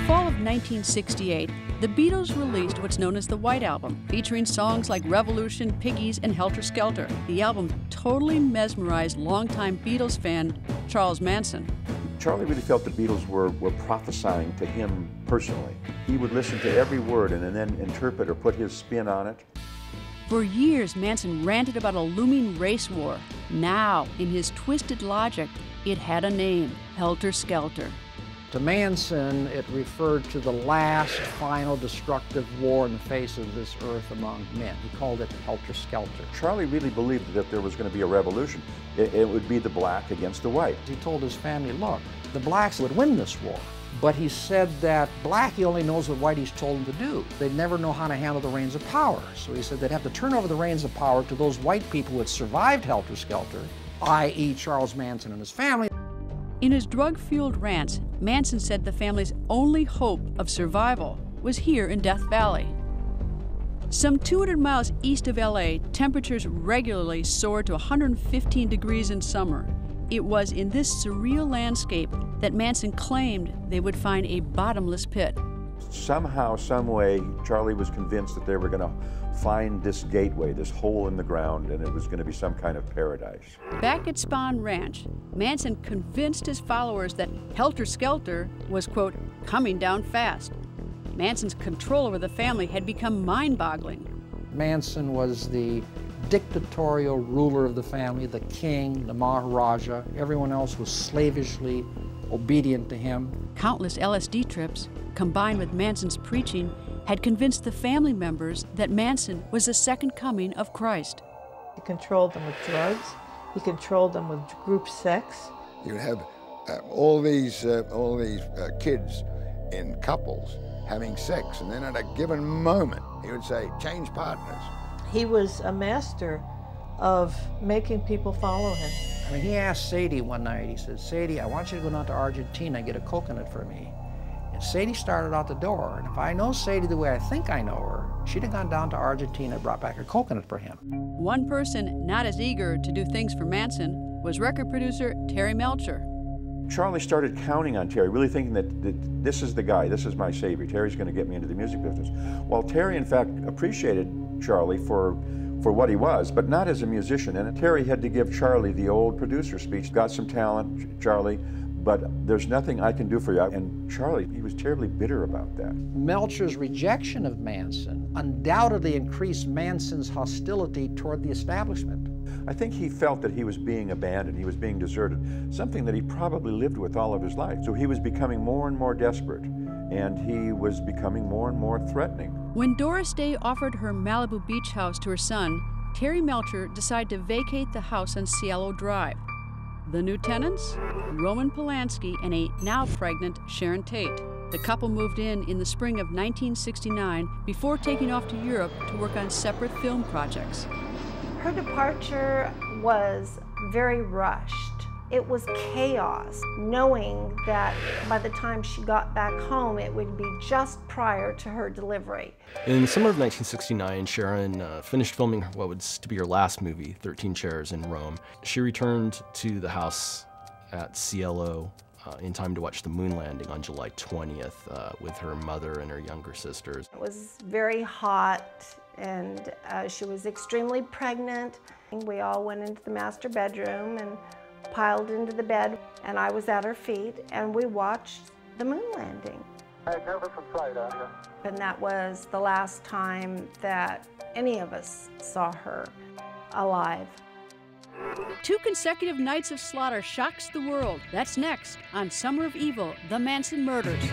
fall of 1968, the Beatles released what's known as the White Album, featuring songs like Revolution, Piggies, and Helter Skelter. The album totally mesmerized longtime Beatles fan Charles Manson. Charlie really felt the Beatles were prophesying to him personally. He would listen to every word and then interpret or put his spin on it. For years, Manson ranted about a looming race war. Now, in his twisted logic, it had a name: Helter Skelter. To Manson, it referred to the last, final, destructive war in the face of this earth among men. He called it Helter Skelter. Charlie really believed that there was going to be a revolution. It would be the black against the white. He told his family, look, the blacks would win this war. But he said that Blackie only knows what Whitey's told him to do. They'd never know how to handle the reins of power. So he said they'd have to turn over the reins of power to those white people who had survived Helter Skelter, i.e. Charles Manson and his family. In his drug-fueled rants, Manson said the family's only hope of survival was here in Death Valley. Some 200 miles east of LA, temperatures regularly soared to 115 degrees in summer. It was in this surreal landscape that Manson claimed they would find a bottomless pit. Somehow, some way, Charlie was convinced that they were going to find this gateway, this hole in the ground, and it was going to be some kind of paradise. Back at Spahn Ranch, Manson convinced his followers that Helter Skelter was, quote, coming down fast. Manson's control over the family had become mind-boggling. Manson was the dictatorial ruler of the family, the king, the Maharaja. Everyone else was slavishly obedient to him. Countless LSD trips, combined with Manson's preaching, had convinced the family members that Manson was the second coming of Christ. He controlled them with drugs. He controlled them with group sex. You have all these kids in couples having sex, and then at a given moment, he would say, change partners. He was a master of making people follow him. I mean, he asked Sadie one night, he said, Sadie, I want you to go down to Argentina and get a coconut for me. And Sadie started out the door, and if I know Sadie the way I think I know her, she'd have gone down to Argentina and brought back a coconut for him. One person not as eager to do things for Manson was record producer Terry Melcher. Charlie started counting on Terry, really thinking that this is the guy, this is my savior. Terry's going to get me into the music business. While Terry, in fact, appreciated Charlie for what he was, but not as a musician. And Terry had to give Charlie the old producer speech. Got some talent, Charlie, but there's nothing I can do for you. And Charlie, he was terribly bitter about that. Melcher's rejection of Manson undoubtedly increased Manson's hostility toward the establishment. I think he felt that he was being abandoned, he was being deserted, something that he probably lived with all of his life. So he was becoming more and more desperate, and he was becoming more and more threatening. When Doris Day offered her Malibu beach house to her son, Terry Melcher decided to vacate the house on Cielo Drive. The new tenants? Roman Polanski and a now pregnant Sharon Tate. The couple moved in the spring of 1969 before taking off to Europe to work on separate film projects. Her departure was very rushed. It was chaos, knowing that by the time she got back home, it would be just prior to her delivery. In the summer of 1969, Sharon finished filming what was to be her last movie, 13 Chairs in Rome. She returned to the house at Cielo in time to watch the moon landing on July 20th with her mother and her younger sisters. It was very hot, and she was extremely pregnant. We all went into the master bedroom and piled into the bed, and I was at her feet, and we watched the moon landing. And that was the last time that any of us saw her alive. 2 consecutive nights of slaughter shocks the world. That's next on Summer of Evil, The Manson Murders.